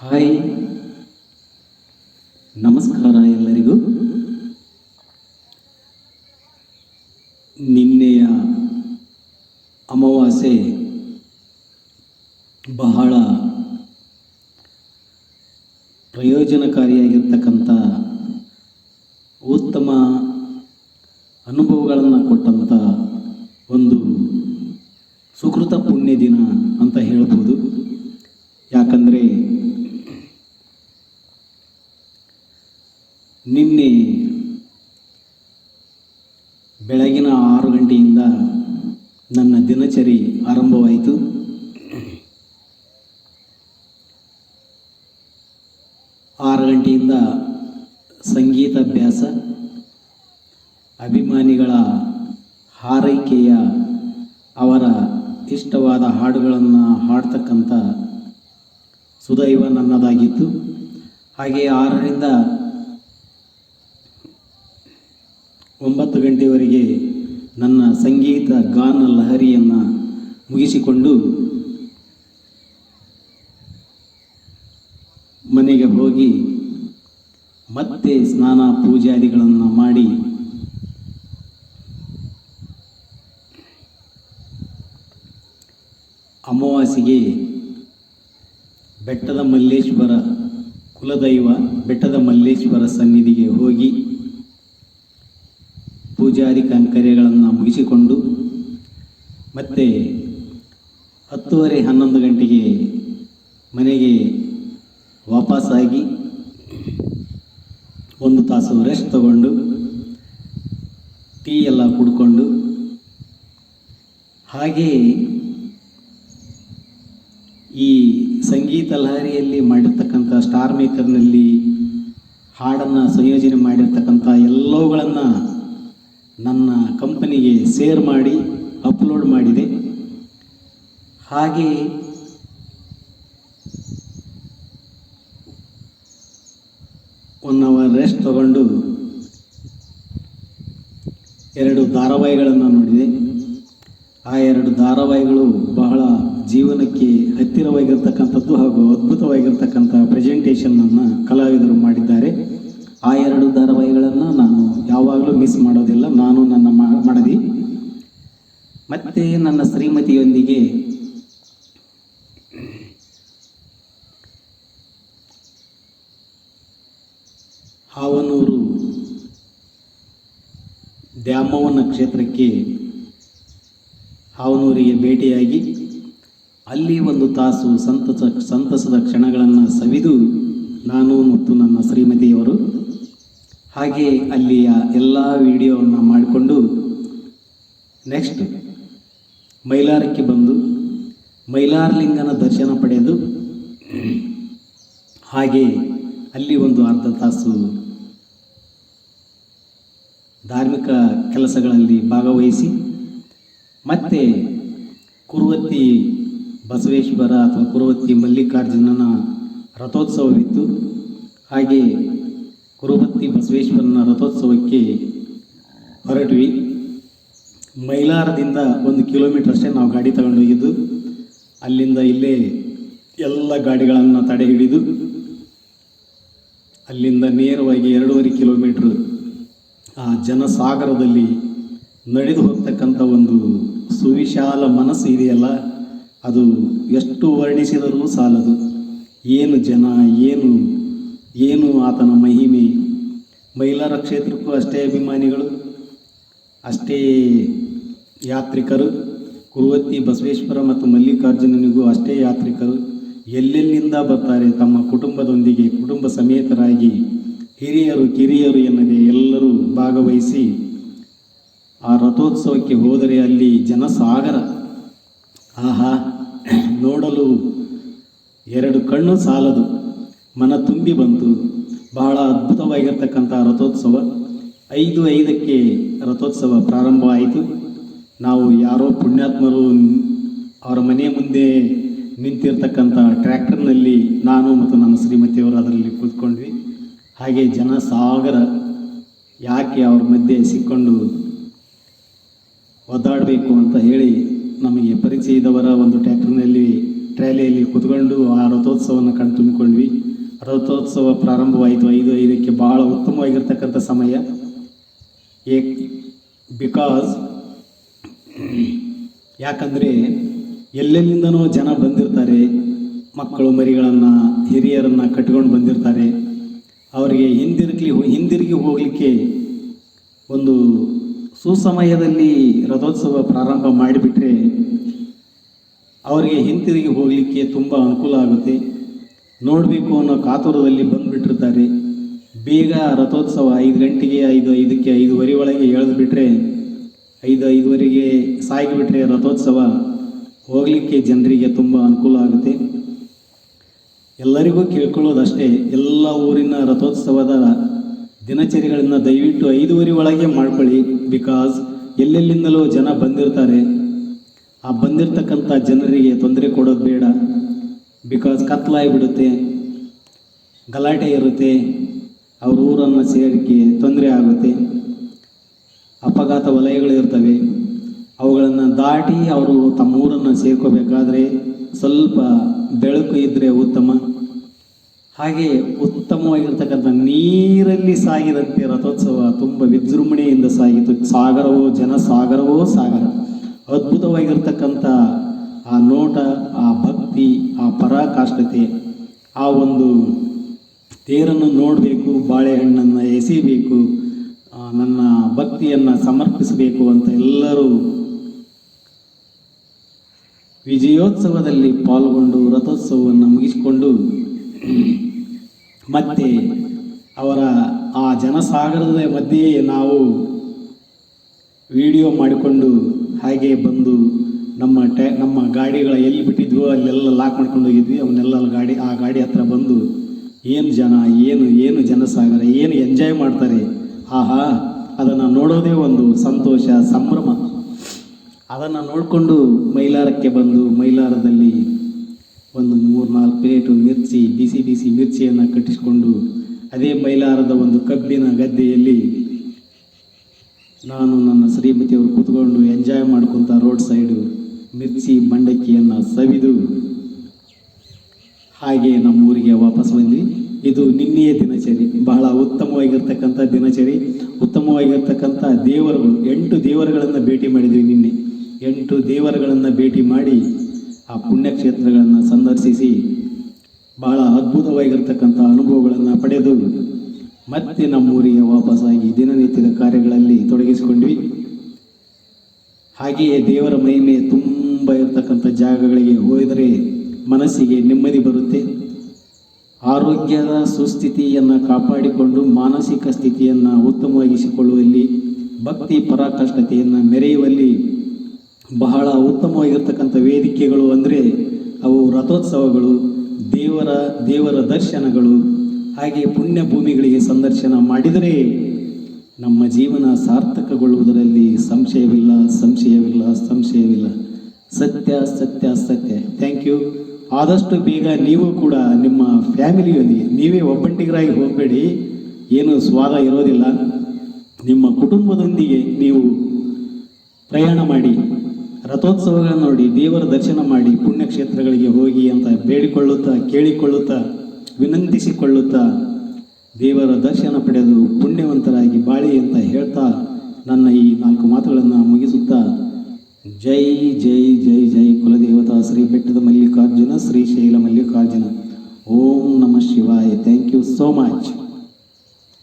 Hi, ನಮಸ್ಕಾರ ಎಲ್ಲರಿಗೂ. ನಿನ್ನೆಯ ಅಮಾವಾಸ್ಯೆ ಬಹಳ ಪ್ರಯೋಜನಕಾರಿಯಾಗಿರ್ತಕ್ಕಂಥ ಉತ್ತಮ ಅನುಭವಗಳನ್ನು ಕೊಟ್ಟಂಥ ಒಂದು ಸುಕೃತ ಪುಣ್ಯ ದಿನ ಅಂತ ಹೇಳ್ಬೋದು. ಯಾಕಂದರೆ ನಿನ್ನೆ ಬೆಳಗಿನ 6 ಗಂಟೆಯಿಂದ ನನ್ನ ದಿನಚರಿ ಆರಂಭವಾಯಿತು. ಗಂಟೆಯಿಂದ ಸಂಗೀತಾಭ್ಯಾಸ, ಅಭಿಮಾನಿಗಳ ಹಾರೈಕೆಯ ಅವರ ಇಷ್ಟವಾದ ಹಾಡುಗಳನ್ನು ಹಾಡ್ತಕ್ಕಂಥ ಸುದೈವ ನನ್ನದಾಗಿತ್ತು. ಹಾಗೆ 6ರಿಂದ 9 ಗಂಟೆವರೆಗೆ ನನ್ನ ಸಂಗೀತ ಗಾನ ಲಹರಿಯನ್ನು ಮುಗಿಸಿಕೊಂಡು ಮನೆಗೆ ಹೋಗಿ ಮತ್ತೆ ಸ್ನಾನ ಪೂಜಾದಿಗಳನ್ನು ಮಾಡಿ ಅಮಾವಾಸ್ಯೆಗೆ ಬೆಟ್ಟದ ಮಲ್ಲೇಶ್ವರ ಕುಲದೈವ ಬೆಟ್ಟದ ಮಲ್ಲೇಶ್ವರ ಸನ್ನಿಧಿಗೆ ಹೋಗಿ ಪೂಜಾದಿ ಕೈಂಕರ್ಯಗಳನ್ನು ಮುಗಿಸಿಕೊಂಡು ಮತ್ತೆ 10:30 11 ಗಂಟೆಗೆ ಮನೆಗೆ ವಾಪಸ್ಸಾಗಿ 1 ತಾಸು ರೆಸ್ಟ್ ತಗೊಂಡು ಟೀ ಎಲ್ಲ ಕುಡ್ಕೊಂಡು ಹಾಗೆ ಈ ಸಂಗೀತ ಲಹರಿಯಲ್ಲಿ ಮಾಡಿರ್ತಕ್ಕಂಥ ಸ್ಟಾರ್ ಮೇಕರ್ನಲ್ಲಿ ಹಾಡನ್ನು ಸಂಯೋಜನೆ ಮಾಡಿರ್ತಕ್ಕಂಥ ಎಲ್ಲವುಗಳನ್ನು ನನ್ನ ಕಂಪನಿಗೆ ಶೇರ್ ಮಾಡಿ ಅಪ್ಲೋಡ್ ಮಾಡಿದೆ. ಹಾಗೆ ಒನ್ ಅವರ್ ರೆಸ್ಟ್ ತಗೊಂಡು 2 ಧಾರಾವಾಹಿಗಳನ್ನು ನೋಡಿದೆ. ಆ 2 ಧಾರಾವಾಹಿಗಳು ಬಹಳ ಜೀವನಕ್ಕೆ ಹತ್ತಿರವಾಗಿರ್ತಕ್ಕಂಥದ್ದು ಹಾಗೂ ಅದ್ಭುತವಾಗಿರ್ತಕ್ಕಂಥ ಪ್ರೆಸೆಂಟೇಷನನ್ನು ಕಲಾವಿದರು ಮಾಡಿದ್ದಾರೆ. ಆ 2 ಧಾರಾವಾಹಿಗಳನ್ನು ನಾನು ಯಾವಾಗಲೂ ಮಿಸ್ ಮಾಡೋದಿಲ್ಲ. ನಾನು ನನ್ನ ಮಡದಿ ಮತ್ತು ನನ್ನ ಶ್ರೀಮತಿಯೊಂದಿಗೆ ಹಾವನೂರು ದ್ಯಾಮವ್ವನ ಕ್ಷೇತ್ರಕ್ಕೆ ಹಾವನೂರಿಗೆ ಭೇಟಿಯಾಗಿ ಅಲ್ಲಿ 1 ತಾಸು ಸಂತಸದ ಕ್ಷಣಗಳನ್ನು ಸವಿದು ನಾನು ಮತ್ತು ನನ್ನ ಶ್ರೀಮತಿಯವರು ಹಾಗೆ ಅಲ್ಲಿಯ ಎಲ್ಲ ವಿಡಿಯೋವನ್ನು ಮಾಡಿಕೊಂಡು ನೆಕ್ಸ್ಟ್ ಮೈಲಾರಕ್ಕೆ ಬಂದು ಮೈಲಾರಲಿಂಗನ ದರ್ಶನ ಪಡೆದು ಹಾಗೆ ಅಲ್ಲಿ 1 ಅರ್ಧ ತಾಸು ಧಾರ್ಮಿಕ ಕೆಲಸಗಳಲ್ಲಿ ಭಾಗವಹಿಸಿ ಮತ್ತೆ ಕುರುವತ್ತಿ ಬಸವೇಶ್ವರ ಅಥವಾ ಕುರುವತ್ತಿ ಮಲ್ಲಿಕಾರ್ಜುನನ ರಥೋತ್ಸವವಿತ್ತು. ಹಾಗೆ ಕುರುವತ್ತಿ ಬಸವೇಶ್ವರನ ರಥೋತ್ಸವಕ್ಕೆ ಹೊರಟ್ವಿ. ಮೈಲಾರದಿಂದ 1 ಕಿಲೋಮೀಟರ್ ಅಷ್ಟೇ ನಾವು ಗಾಡಿ ತಗೊಂಡೋಗಿದ್ದು. ಅಲ್ಲಿಂದ ಇಲ್ಲೇ ಎಲ್ಲ ಗಾಡಿಗಳನ್ನು ತಡೆ ಹಿಡಿದು ಅಲ್ಲಿಂದ ನೇರವಾಗಿ 2.5 ಕಿಲೋಮೀಟ್ರ್ ಆ ಜನಸಾಗರದಲ್ಲಿ ನಡೆದು ಹೋಗ್ತಕ್ಕಂಥ ಒಂದು ಸುವಿಶಾಲ ಮನಸ್ಸು ಇದೆಯಲ್ಲ, ಅದು ಎಷ್ಟು ವರ್ಣಿಸಿದರೂ ಸಾಲದು. ಏನು ಜನ, ಏನು ಆತನ ಮಹಿಮೆ. ಮೈಲಾರ ಕ್ಷೇತ್ರಕ್ಕೂ ಅಷ್ಟೇ ಅಭಿಮಾನಿಗಳು, ಅಷ್ಟೇ ಯಾತ್ರಿಕರು. ಕುರುವತ್ತಿ ಬಸವೇಶ್ವರ ಮತ್ತು ಮಲ್ಲಿಕಾರ್ಜುನನಿಗೂ ಅಷ್ಟೇ ಯಾತ್ರಿಕರು. ಎಲ್ಲೆಲ್ಲಿಂದ ಬರ್ತಾರೆ ತಮ್ಮ ಕುಟುಂಬದೊಂದಿಗೆ, ಕುಟುಂಬ ಸಮೇತರಾಗಿ, ಹಿರಿಯರು ಕಿರಿಯರು ಎನ್ನದೆ ಎಲ್ಲರೂ ಭಾಗವಹಿಸಿ ಆ ರಥೋತ್ಸವಕ್ಕೆ ಹೋದರೆ ಅಲ್ಲಿ ಜನಸಾಗರ ಆಹಾ, ನೋಡಲು 2 ಕಣ್ಣು ಸಾಲದು, ಮನ ತುಂಬಿ ಬಂತು. ಬಹಳ ಅದ್ಭುತವಾಗಿರ್ತಕ್ಕಂಥ ರಥೋತ್ಸವ. 5:05ಕ್ಕೆ ರಥೋತ್ಸವ ಪ್ರಾರಂಭ ಆಯಿತು. ನಾವು ಯಾರೋ ಪುಣ್ಯಾತ್ಮರು ಅವರ ಮನೆ ಮುಂದೆ ನಿಂತಿರ್ತಕ್ಕಂಥ ಟ್ರ್ಯಾಕ್ಟರ್ನಲ್ಲಿ ನಾನು ಮತ್ತು ನನ್ನ ಶ್ರೀಮತಿಯವರು ಅದರಲ್ಲಿ ಕೂತ್ಕೊಂಡ್ವಿ. ಹಾಗೆ ಜನಸಾಗರ, ಯಾಕೆ ಅವ್ರ ಮಧ್ಯೆ ಸಿಕ್ಕೊಂಡು ಒದ್ದಾಡಬೇಕು ಅಂತ ಹೇಳಿ ನಮಗೆ ಪರಿಚಯದವರ ಒಂದು ಟ್ರ್ಯಾಕ್ಟರ್ನಲ್ಲಿ ಟ್ರ್ಯಾಲಿಯಲ್ಲಿ ಕೂತ್ಕೊಂಡು ಆ ರಥೋತ್ಸವವನ್ನು ಕಣ್ತುಂಬಿಕೊಂಡ್ವಿ. ರಥೋತ್ಸವ ಪ್ರಾರಂಭವಾಯಿತು 5:05ಕ್ಕೆ. ಬಹಳ ಉತ್ತಮವಾಗಿರ್ತಕ್ಕಂಥ ಸಮಯ. ಬಿಕಾಸ್ ಯಾಕಂದರೆ ಎಲ್ಲೆಲ್ಲಿಂದನೋ ಜನ ಬಂದಿರ್ತಾರೆ. ಮಕ್ಕಳು ಮರಿಗಳನ್ನು, ಹಿರಿಯರನ್ನು ಕಟ್ಕೊಂಡು ಬಂದಿರ್ತಾರೆ. ಅವರಿಗೆ ಹಿಂದಿರುಗಿ ಹೋಗಲಿಕ್ಕೆ ಒಂದು ಸುಸಮಯದಲ್ಲಿ ರಥೋತ್ಸವ ಪ್ರಾರಂಭ ಮಾಡಿಬಿಟ್ರೆ ಅವರಿಗೆ ಹಿಂತಿರುಗಿ ಹೋಗಲಿಕ್ಕೆ ತುಂಬ ಅನುಕೂಲ ಆಗುತ್ತೆ. ನೋಡಬೇಕು ಅನ್ನೋ ಕಾತುರದಲ್ಲಿ ಬಂದುಬಿಟ್ಟಿರ್ತಾರೆ. ಬೇಗ ರಥೋತ್ಸವ 5 ಗಂಟೆಗೆ 5:05ಕ್ಕೆ 5:15 ಒಳಗೆ ಎಳೆದುಬಿಟ್ರೆ 5:05ವರೆಗೆ ಸಾಗಿಬಿಟ್ರೆ ರಥೋತ್ಸವ ಹೋಗಲಿಕ್ಕೆ ಜನರಿಗೆ ತುಂಬ ಅನುಕೂಲ ಆಗುತ್ತೆ. ಎಲ್ಲರಿಗೂ ಕೇಳ್ಕೊಳ್ಳೋದಷ್ಟೇ, ಎಲ್ಲ ಊರಿನ ರಥೋತ್ಸವದ ದಿನಚರಿಗಳನ್ನು ದಯವಿಟ್ಟು 5:15 ಒಳಗೆ ಮಾಡ್ಕೊಳ್ಳಿ. ಬಿಕಾಸ್ ಎಲ್ಲೆಲ್ಲಿಂದಲೂ ಜನ ಬಂದಿರ್ತಾರೆ. ಆ ಬಂದಿರತಕ್ಕಂಥ ಜನರಿಗೆ ತೊಂದರೆ ಕೊಡೋದು ಬೇಡ. ಬಿಕಾಸ್ ಕತ್ಲಾಗಿಬಿಡುತ್ತೆ, ಗಲಾಟೆ ಇರುತ್ತೆ, ಅವ್ರ ಊರನ್ನು ಸೇರಿಕೆ ತೊಂದರೆ ಆಗುತ್ತೆ, ಅಪಘಾತ ವಲಯಗಳು ಇರ್ತವೆ. ಅವುಗಳನ್ನು ದಾಟಿ ಅವರು ತಮ್ಮ ಊರನ್ನು ಸೇರ್ಕೋಬೇಕಾದ್ರೆ ಸ್ವಲ್ಪ ಬೆಳಕು ಇದ್ದರೆ ಉತ್ತಮ. ಹಾಗೆ ಉತ್ತಮವಾಗಿರ್ತಕ್ಕಂಥ ನೀರಲ್ಲಿ ಸಾಗಿದಂತೆ ರಥೋತ್ಸವ ತುಂಬ ವಿಜೃಂಭಣೆಯಿಂದ ಸಾಗಿತು. ಜನಸಾಗರವೋ ಸಾಗರ. ಅದ್ಭುತವಾಗಿರ್ತಕ್ಕಂಥ ಆ ನೋಟ, ಆ ಭಕ್ತಿ, ಆ ಪರಾಕಾಷ್ಠತೆ, ಆ ಒಂದು ತೇರನ್ನು ನೋಡಬೇಕು, ಬಾಳೆಹಣ್ಣನ್ನು ಎಸೆಯಬೇಕು, ನನ್ನ ಭಕ್ತಿಯನ್ನು ಸಮರ್ಪಿಸಬೇಕು ಅಂತ ಎಲ್ಲರೂ ವಿಜಯೋತ್ಸವದಲ್ಲಿ ಪಾಲ್ಗೊಂಡು ರಥೋತ್ಸವವನ್ನು ಮುಗಿಸಿಕೊಂಡು ಮತ್ತೆ ಅವರ ಆ ಜನಸಾಗರದ ಮಧ್ಯೆ ನಾವು ವಿಡಿಯೋ ಮಾಡಿಕೊಂಡು ಹಾಗೆ ಬಂದು ನಮ್ಮ ಗಾಡಿಗಳ ಎಲ್ಲಿ ಬಿಟ್ಟಿದ್ವೋ ಅಲ್ಲೆಲ್ಲ ಲಾಕ್ ಮಾಡ್ಕೊಂಡು ಹೋಗಿದ್ವಿ. ಅವನ್ನೆಲ್ಲ ಆ ಗಾಡಿ ಹತ್ರ ಬಂದು ಏನು ಜನ, ಏನು ಜನಸಾಗರ, ಏನು ಎಂಜಾಯ್ ಮಾಡ್ತಾರೆ. ಆಹಾ, ಅದನ್ನು ನೋಡೋದೇ ಒಂದು ಸಂತೋಷ, ಸಂಭ್ರಮ. ಅದನ್ನು ನೋಡಿಕೊಂಡು ಮೈಲಾರಕ್ಕೆ ಬಂದು ಮೈಲಾರದಲ್ಲಿ ಒಂದು 3-4 ಪ್ಲೇಟು ಮಿರ್ಚಿ, ಬಿಸಿ ಮಿರ್ಚಿಯನ್ನು ಕಟ್ಟಿಸಿಕೊಂಡು ಅದೇ ಮೈಲಾರದ ಒಂದು ಕಬ್ಬಿನ ಗದ್ದೆಯಲ್ಲಿ ನಾನು ನನ್ನ ಶ್ರೀಮತಿಯವರು ಕೂತ್ಕೊಂಡು ಎಂಜಾಯ್ ಮಾಡ್ಕೊತ ರೋಡ್ ಸೈಡು ಮಿರ್ಚಿ ಮಂಡಕ್ಕಿಯನ್ನು ಸವಿದು ಹಾಗೆ ನಮ್ಮೂರಿಗೆ ವಾಪಸ್ ಬಂದ್ವಿ. ಇದು ನಿನ್ನೆಯ ದಿನಚರಿ. ಬಹಳ ಉತ್ತಮವಾಗಿರ್ತಕ್ಕಂಥ ದಿನಚರಿ, ಉತ್ತಮವಾಗಿರ್ತಕ್ಕಂಥ ದೇವರುಗಳು. 8 ದೇವರುಗಳನ್ನು ಭೇಟಿ ಮಾಡಿದ್ವಿ ನಿನ್ನೆ. 8 ದೇವರುಗಳನ್ನು ಭೇಟಿ ಮಾಡಿ ಆ ಪುಣ್ಯಕ್ಷೇತ್ರಗಳನ್ನು ಸಂದರ್ಶಿಸಿ ಬಹಳ ಅದ್ಭುತವಾಗಿರ್ತಕ್ಕಂಥ ಅನುಭವಗಳನ್ನು ಪಡೆದು ಮತ್ತೆ ನಮ್ಮೂರಿಗೆ ವಾಪಸ್ಸಾಗಿ ದಿನನಿತ್ಯದ ಕಾರ್ಯಗಳಲ್ಲಿ ತೊಡಗಿಸಿಕೊಂಡ್ವಿ. ಹಾಗೆಯೇ ದೇವರ ಮಹಿಮೆ ತುಂಬ ಇರತಕ್ಕಂಥ ಜಾಗಗಳಿಗೆ ಹೋದರೆ ಮನಸ್ಸಿಗೆ ನೆಮ್ಮದಿ ಬರುತ್ತೆ. ಆರೋಗ್ಯದ ಸುಸ್ಥಿತಿಯನ್ನು ಕಾಪಾಡಿಕೊಂಡು ಮಾನಸಿಕ ಸ್ಥಿತಿಯನ್ನು ಉತ್ತಮವಾಗಿಸಿಕೊಳ್ಳುವಲ್ಲಿ, ಭಕ್ತಿ ಪರಾಕಾಷ್ಠತೆಯನ್ನು ಮೆರೆಯುವಲ್ಲಿ ಬಹಳ ಉತ್ತಮವಾಗಿರ್ತಕ್ಕಂಥ ವೇದಿಕೆಗಳು ಅಂದರೆ ಅವು ರಥೋತ್ಸವಗಳು, ದೇವರ ದರ್ಶನಗಳು. ಹಾಗೆ ಪುಣ್ಯ ಭೂಮಿಗಳಿಗೆ ಸಂದರ್ಶನ ಮಾಡಿದರೆ ನಮ್ಮ ಜೀವನ ಸಾರ್ಥಕಗೊಳ್ಳುವುದರಲ್ಲಿ ಸಂಶಯವಿಲ್ಲ. ಸತ್ಯ. Thank you. ಆದಷ್ಟು ಬೇಗ ನೀವು ಕೂಡ ನಿಮ್ಮ ಫ್ಯಾಮಿಲಿಯೊಂದಿಗೆ, ನೀವೇ ಒಬ್ಬಂಟಿಗರಾಗಿ ಹೋಗಬೇಡಿ, ಏನು ಸ್ವಾದ ಇರೋದಿಲ್ಲ. ನಿಮ್ಮ ಕುಟುಂಬದೊಂದಿಗೆ ನೀವು ಪ್ರಯಾಣ ಮಾಡಿ, ರಥೋತ್ಸವಗಳನ್ನು ನೋಡಿ, ದೇವರ ದರ್ಶನ ಮಾಡಿ, ಪುಣ್ಯಕ್ಷೇತ್ರಗಳಿಗೆ ಹೋಗಿ ಅಂತ ಕೇಳಿಕೊಳ್ಳುತ್ತಾ ವಿನಂತಿಸಿಕೊಳ್ಳುತ್ತಾ ದೇವರ ದರ್ಶನ ಪಡೆದು ಪುಣ್ಯವಂತರಾಗಿ ಬಾಳಿ ಅಂತ ಹೇಳ್ತಾ ನನ್ನ ಈ 4 ಮಾತುಗಳನ್ನು ಮುಗಿಸುತ್ತಾ ಜೈ ಜೈ ಜೈ ಜೈ ಕುಲದೇವತಾ ಶ್ರೀ ಬೆಟ್ಟದ ಮಲ್ಲಿಕಾರ್ಜುನ, ಶ್ರೀಶೈಲ ಮಲ್ಲಿಕಾರ್ಜುನ. ಓಂ ನಮಃ ಶಿವಾಯ. Thank you so much.